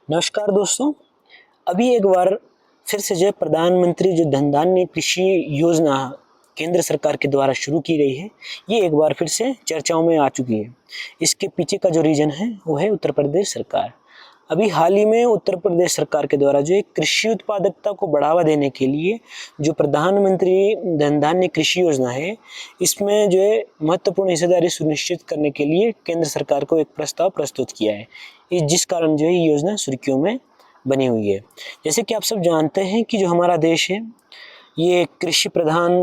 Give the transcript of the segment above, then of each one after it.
नमस्कार दोस्तों। अभी एक बार फिर से जो प्रधानमंत्री जो धन धान्य कृषि योजना केंद्र सरकार के द्वारा शुरू की गई है, ये एक बार फिर से चर्चाओं में आ चुकी है। इसके पीछे का जो रीजन है वो है उत्तर प्रदेश सरकार। अभी हाल ही में उत्तर प्रदेश सरकार के द्वारा जो एक कृषि उत्पादकता को बढ़ावा देने के लिए जो प्रधानमंत्री धन धान्य कृषि योजना है, इसमें जो है महत्वपूर्ण हिस्सेदारी सुनिश्चित करने के लिए केंद्र सरकार को एक प्रस्ताव प्रस्तुत किया है। जिस कारण जो है ये योजना सुर्खियों में बनी हुई है। जैसे कि आप सब जानते हैं कि जो हमारा देश है ये कृषि प्रधान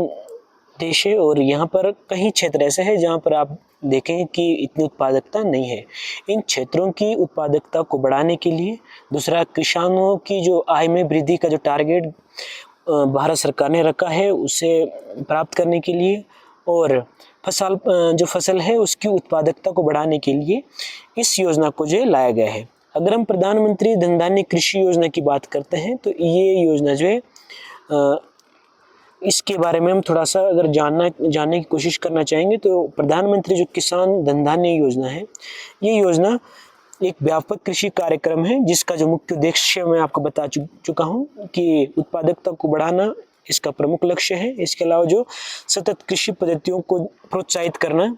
देश है और यहाँ पर कई क्षेत्र ऐसे हैं जहाँ पर आप देखें कि इतनी उत्पादकता नहीं है। इन क्षेत्रों की उत्पादकता को बढ़ाने के लिए, दूसरा किसानों की जो आय में वृद्धि का जो टारगेट भारत सरकार ने रखा है उसे प्राप्त करने के लिए, और फसल है उसकी उत्पादकता को बढ़ाने के लिए इस योजना को जो है लाया गया है। अगर हम प्रधानमंत्री धन धान्य कृषि योजना की बात करते हैं तो ये योजना जो है इसके बारे में हम थोड़ा सा अगर जानने की कोशिश करना चाहेंगे तो प्रधानमंत्री जो किसान धन धान्य योजना है, ये योजना एक व्यापक कृषि कार्यक्रम है जिसका जो मुख्य उद्देश्य मैं आपको बता चुका हूँ कि उत्पादकता को बढ़ाना इसका प्रमुख लक्ष्य है। इसके अलावा जो सतत कृषि पद्धतियों को प्रोत्साहित करना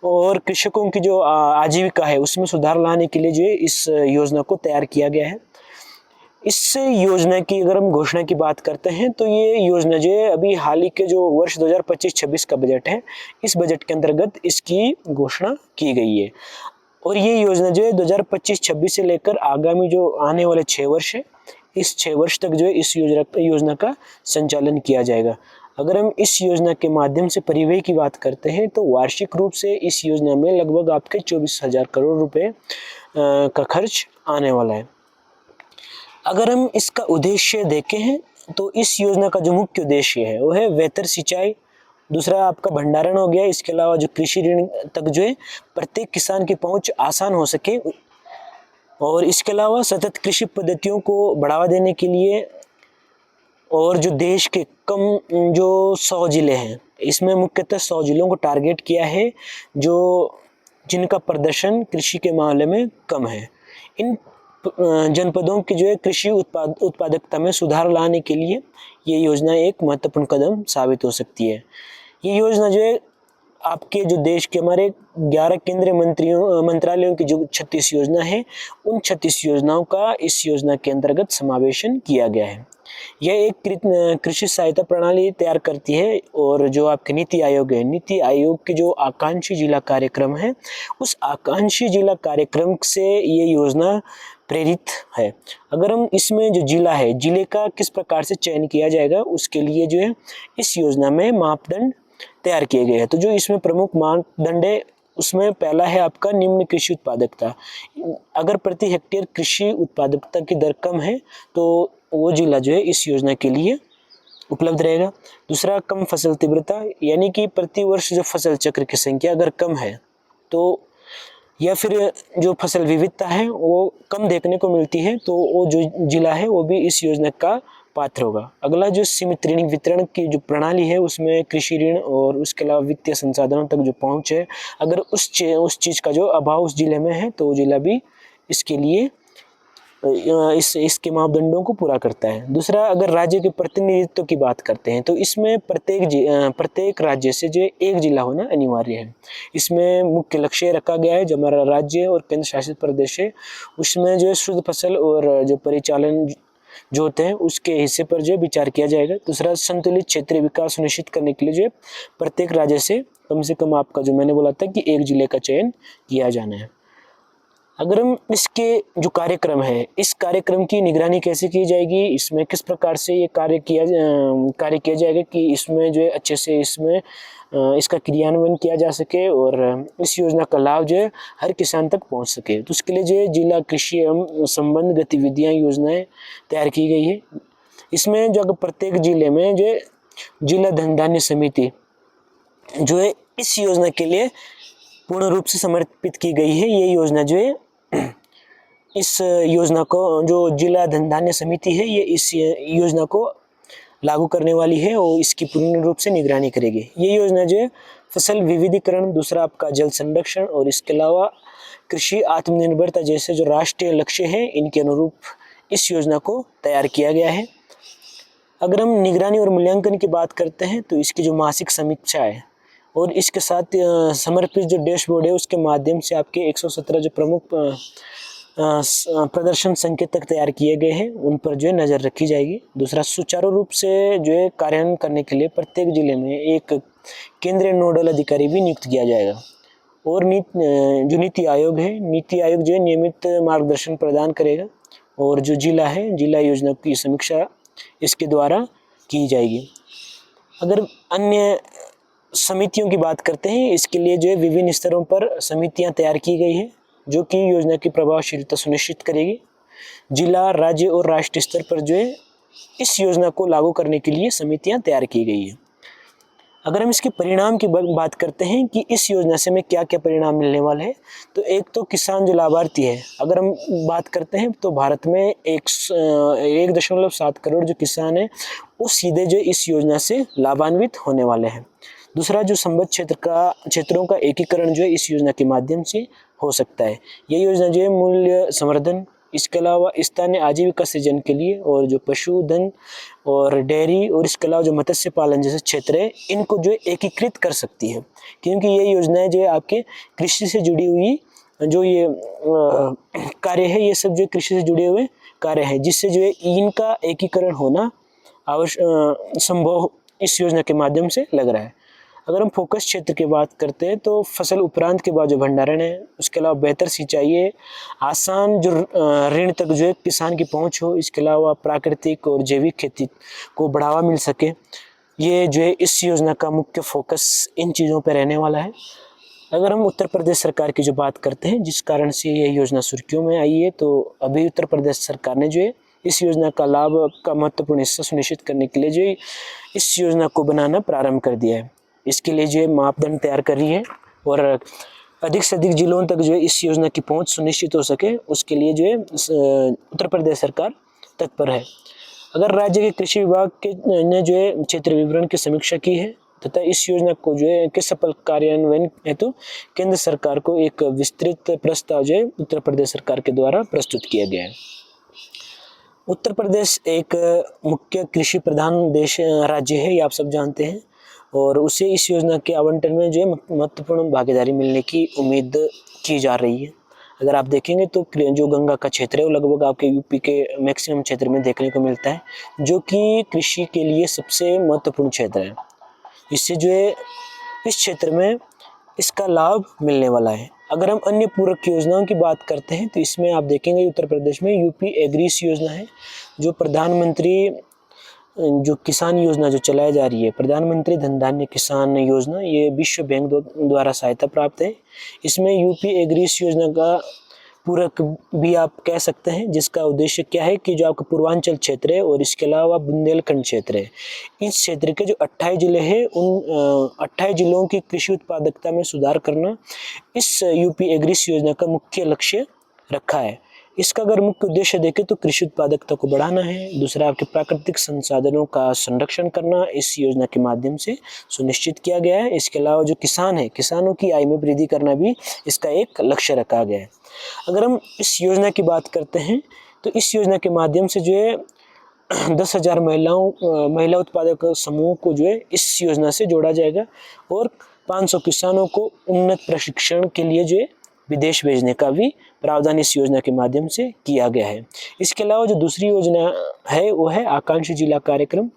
और कृषकों की जो आजीविका है उसमें सुधार लाने के लिए जो है इस योजना को तैयार किया गया है। इस योजना की अगर हम घोषणा की बात करते हैं तो ये योजना जो है अभी हाल ही के जो वर्ष 2025-26 का बजट है, इस बजट के अंतर्गत इसकी घोषणा की गई है। और ये योजना जो है 2025-26 से लेकर आगामी जो आने वाले 6 वर्ष है, इस 6 वर्ष तक जो है इस योजना का संचालन किया जाएगा। अगर हम इस योजना के माध्यम से परिव्यय की बात करते हैं तो वार्षिक रूप से इस योजना में लगभग आपके 24,000 करोड़ रुपए का खर्च आने वाला है। अगर हम इसका उद्देश्य देखें हैं तो इस योजना का जो मुख्य उद्देश्य है वो है बेहतर सिंचाई, दूसरा आपका भंडारण हो गया, इसके अलावा जो कृषि ऋण तक जो है प्रत्येक किसान की पहुंच आसान हो सके, और इसके अलावा सतत कृषि पद्धतियों को बढ़ावा देने के लिए, और जो देश के कम जो 100 जिले हैं इसमें मुख्यतः 100 जिलों को टारगेट किया है जो जिनका प्रदर्शन कृषि के मामले में कम है। इन जनपदों की जो है कृषि उत्पादकता में सुधार लाने के लिए ये योजना एक महत्वपूर्ण कदम साबित हो सकती है। ये योजना जो है आपके जो देश के हमारे 11 केंद्रीय मंत्रालयों की जो 36 योजना है, उन 36 योजनाओं का इस योजना के अंतर्गत समावेशन किया गया है। यह एक कृषि सहायता प्रणाली तैयार करती है, और जो आपके नीति आयोग है, नीति आयोग के जो आकांक्षी जिला कार्यक्रम है, उस आकांक्षी जिला कार्यक्रम से ये योजना प्रेरित है। अगर हम इसमें जो जिला है, जिले का किस प्रकार से चयन किया जाएगा उसके लिए जो है इस योजना में मापदंड तैयार किए गए हैं। तो जो इसमें प्रमुख मानदंड है उसमें पहला है आपका निम्न कृषि उत्पादकता। अगर प्रति हेक्टेयर कृषि उत्पादकता की दर कम है तो वो जिला जो है इस योजना के लिए उपलब्ध रहेगा। दूसरा कम फसल तीव्रता, यानी कि प्रति वर्ष जो फसल चक्र की संख्या अगर कम है तो, या फिर जो फसल विविधता है वो कम देखने को मिलती है तो वो जो जिला है वो भी इस योजना का पात्र होगा। अगला जो सीमित ऋण वितरण की जो प्रणाली है उसमें कृषि ऋण और उसके अलावा वित्तीय संसाधनों तक जो पहुंच है, अगर उस चीज़ का जो अभाव उस जिले में है तो वो जिला भी इसके लिए इसके मापदंडों को पूरा करता है। दूसरा, अगर राज्य के प्रतिनिधित्व की बात करते हैं तो इसमें प्रत्येक राज्य से जो एक जिला होना अनिवार्य है। इसमें मुख्य लक्ष्य रखा गया है जो हमारा राज्य और केंद्र शासित प्रदेश है उसमें जो शुद्ध फसल और जो परिचालन जो होते हैं उसके हिस्से पर जो विचार किया जाएगा। दूसरा, संतुलित क्षेत्रीय विकास सुनिश्चित करने के लिए जो प्रत्येक राज्य से कम आपका जो मैंने बोला था कि एक जिले का चयन किया जाना है। अगर हम इसके जो कार्यक्रम है, इस कार्यक्रम की निगरानी कैसे की जाएगी, इसमें किस प्रकार से ये कार्य किया जाएगा कि इसमें जो है अच्छे से इसमें इसका क्रियान्वयन किया जा सके और इस योजना का लाभ जो है हर किसान तक पहुंच सके, तो उसके लिए जो है जिला कृषि एवं संबंध गतिविधियां योजनाएं तैयार की गई है। इसमें जो प्रत्येक जिले में जो है जिला धन धान्य समिति जो है इस योजना के लिए पूर्ण रूप से समर्पित की गई है। ये योजना जो है इस योजना को जो जिला धन धान्य समिति है ये इस योजना को लागू करने वाली है और इसकी पूर्ण रूप से निगरानी करेगी। ये योजना जो है फसल विविधीकरण, दूसरा आपका जल संरक्षण और इसके अलावा कृषि आत्मनिर्भरता जैसे जो राष्ट्रीय लक्ष्य हैं, इनके अनुरूप इस योजना को तैयार किया गया है। अगर हम निगरानी और मूल्यांकन की बात करते हैं तो इसकी जो मासिक समीक्षा है और इसके साथ समर्पित जो डैशबोर्ड है उसके माध्यम से आपके 117 जो प्रमुख प्रदर्शन संकेतक तैयार किए गए हैं उन पर जो है नज़र रखी जाएगी। दूसरा, सुचारू रूप से जो है कार्यान्वयन करने के लिए प्रत्येक जिले में एक केंद्रीय नोडल अधिकारी भी नियुक्त किया जाएगा। और जो नीति आयोग है, नीति आयोग जो है नियमित मार्गदर्शन प्रदान करेगा और जो जिला है, जिला योजना की समीक्षा इसके द्वारा की जाएगी। अगर अन्य समितियों की बात करते हैं, इसके लिए जो है विभिन्न स्तरों पर समितियां तैयार की गई है जो कि योजना की प्रभावशीलता सुनिश्चित करेगी। जिला, राज्य और राष्ट्रीय स्तर पर जो है इस योजना को लागू करने के लिए समितियां तैयार की गई है। अगर हम इसके परिणाम की बात करते हैं कि इस योजना से हमें क्या क्या परिणाम मिलने वाले हैं, तो एक तो किसान जो लाभार्थी है, अगर हम बात करते हैं तो भारत में 1.7 करोड़ जो किसान है वो सीधे जो इस योजना से लाभान्वित होने वाले हैं। दूसरा, जो संबद्ध क्षेत्रों का एकीकरण जो है इस योजना के माध्यम से हो सकता है। ये योजना जो है मूल्य संवर्धन, इसके अलावा स्थानीय आजीविका सृजन के लिए और जो पशुधन और डेयरी और इसके अलावा जो मत्स्य पालन जैसे क्षेत्र है इनको जो है एकीकृत कर सकती है, क्योंकि ये योजनाएं जो है आपके कृषि से जुड़ी हुई जो ये कार्य है, ये सब जो कृषि से जुड़े हुए कार्य है, जिससे जो है इनका एकीकरण होना संभव इस योजना के माध्यम से लग रहा है। अगर हम फोकस क्षेत्र की बात करते हैं तो फसल उपरांत के बाद जो भंडारण है, उसके अलावा बेहतर सिंचाई है, आसान जो ऋण तक जो है किसान की पहुंच हो, इसके अलावा प्राकृतिक और जैविक खेती को बढ़ावा मिल सके, ये जो है इस योजना का मुख्य फोकस इन चीज़ों पर रहने वाला है। अगर हम उत्तर प्रदेश सरकार की जो बात करते हैं, जिस कारण से ये योजना सुर्खियों में आई है, तो अभी उत्तर प्रदेश सरकार ने जो है इस योजना का लाभ का महत्वपूर्ण हिस्सा सुनिश्चित करने के लिए जो है इस योजना को बनाना प्रारंभ कर दिया है। इसके लिए जो है मापदंड तैयार कर रही है और अधिक से अधिक जिलों तक जो है इस योजना की पहुंच सुनिश्चित हो सके, उसके लिए जो है उत्तर प्रदेश सरकार तत्पर है। अगर राज्य के कृषि विभाग के ने जो है क्षेत्र विवरण की समीक्षा की है तथा इस योजना को जो है के सफल कार्यान्वयन हेतु केंद्र सरकार को एक विस्तृत प्रस्ताव जो है उत्तर प्रदेश सरकार के द्वारा प्रस्तुत किया गया है। उत्तर प्रदेश एक मुख्य कृषि प्रधान देश राज्य है, ये आप सब जानते हैं, और उसे इस योजना के आवंटन में जो है महत्वपूर्ण भागीदारी मिलने की उम्मीद की जा रही है। अगर आप देखेंगे तो जो गंगा का क्षेत्र है वो लगभग आपके यूपी के मैक्सिमम क्षेत्र में देखने को मिलता है, जो कि कृषि के लिए सबसे महत्वपूर्ण क्षेत्र है। इससे जो है इस क्षेत्र में इसका लाभ मिलने वाला है। अगर हम अन्य पूरक योजनाओं की बात करते हैं तो इसमें आप देखेंगे उत्तर प्रदेश में यूपी एग्रीस योजना है, जो प्रधानमंत्री जो किसान योजना जो चलाई जा रही है, प्रधानमंत्री धन धान्य किसान योजना, ये विश्व बैंक द्वारा सहायता प्राप्त है। इसमें यूपी एग्रीस योजना का पूरक भी आप कह सकते हैं, जिसका उद्देश्य क्या है कि जो आपका पूर्वांचल क्षेत्र है और इसके अलावा बुंदेलखंड क्षेत्र है, इस क्षेत्र के जो 28 जिले हैं उन 28 जिलों की कृषि उत्पादकता में सुधार करना इस यूपी एग्रीस योजना का मुख्य लक्ष्य रखा है। इसका अगर मुख्य उद्देश्य देखें तो कृषि उत्पादकता को बढ़ाना है। दूसरा, आपके प्राकृतिक संसाधनों का संरक्षण करना इस योजना के माध्यम से सुनिश्चित किया गया है। इसके अलावा जो किसान है, किसानों की आय में वृद्धि करना भी इसका एक लक्ष्य रखा गया है। अगर हम इस योजना की बात करते हैं तो इस योजना के माध्यम से जो है 10,000 महिला उत्पादक समूह को जो है इस योजना से जोड़ा जाएगा और 500 किसानों को उन्नत प्रशिक्षण के लिए जो है विदेश भेजने का भी प्रावधान इस योजना के माध्यम से किया गया है। इसके अलावा जो दूसरी योजना है वो है आकांक्षी जिला कार्यक्रम।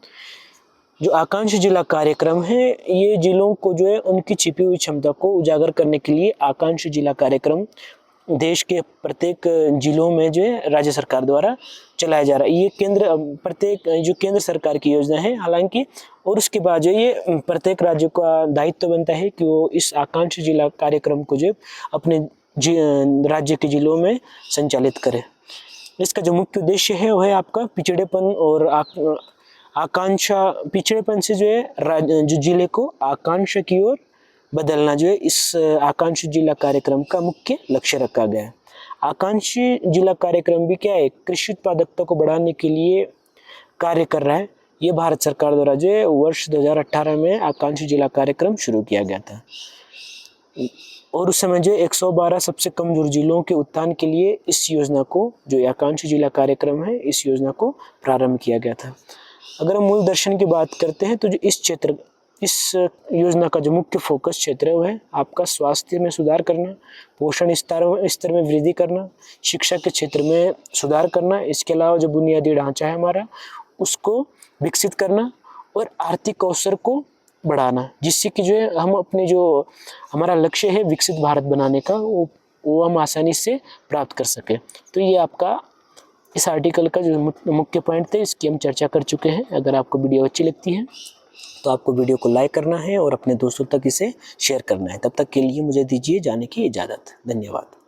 जो आकांक्षी जिला कार्यक्रम है, ये जिलों को जो है उनकी छिपी हुई क्षमता को उजागर करने के लिए आकांक्षी जिला कार्यक्रम देश के प्रत्येक जिलों में जो है राज्य सरकार द्वारा चलाया जा रहा है। ये केंद्र सरकार की योजना है हालांकि, और उसके बाद जो ये प्रत्येक राज्य का दायित्व बनता है कि वो इस आकांक्षी जिला कार्यक्रम को जो अपने राज्य के जिलों में संचालित करे। इसका जो मुख्य उद्देश्य है वो है आपका पिछड़ेपन और पिछड़ेपन से जो है जो जिले को आकांक्षा की ओर बदलना जो है इस आकांक्षी जिला कार्यक्रम का मुख्य लक्ष्य रखा गया है। आकांक्षी जिला कार्यक्रम भी क्या है, कृषि उत्पादकता को बढ़ाने के लिए कार्य कर रहा है। ये भारत सरकार द्वारा जो वर्ष 2018 में आकांक्षी जिला कार्यक्रम शुरू किया गया था। और उस समय जो 112 सबसे कमजोर जिलों के उत्थान के लिए इस योजना को, जो आकांक्षी जिला कार्यक्रम है, इस योजना को प्रारंभ किया गया था। अगर हम मूल दर्शन की बात करते हैं तो जो इस योजना का जो मुख्य फोकस क्षेत्र है वो है आपका स्वास्थ्य में सुधार करना, पोषण स्तर में वृद्धि करना, शिक्षा के क्षेत्र में सुधार करना, इसके अलावा जो बुनियादी ढांचा है हमारा उसको विकसित करना और आर्थिक अवसर को बढ़ाना, जिससे कि जो है हम अपने जो हमारा लक्ष्य है विकसित भारत बनाने का वो हम आसानी से प्राप्त कर सके। तो ये आपका इस आर्टिकल का जो मुख्य पॉइंट थे इसकी हम चर्चा कर चुके हैं। अगर आपको वीडियो अच्छी लगती है तो आपको वीडियो को लाइक करना है और अपने दोस्तों तक इसे शेयर करना है। तब तक के लिए मुझे दीजिए जाने की इजाज़त। धन्यवाद।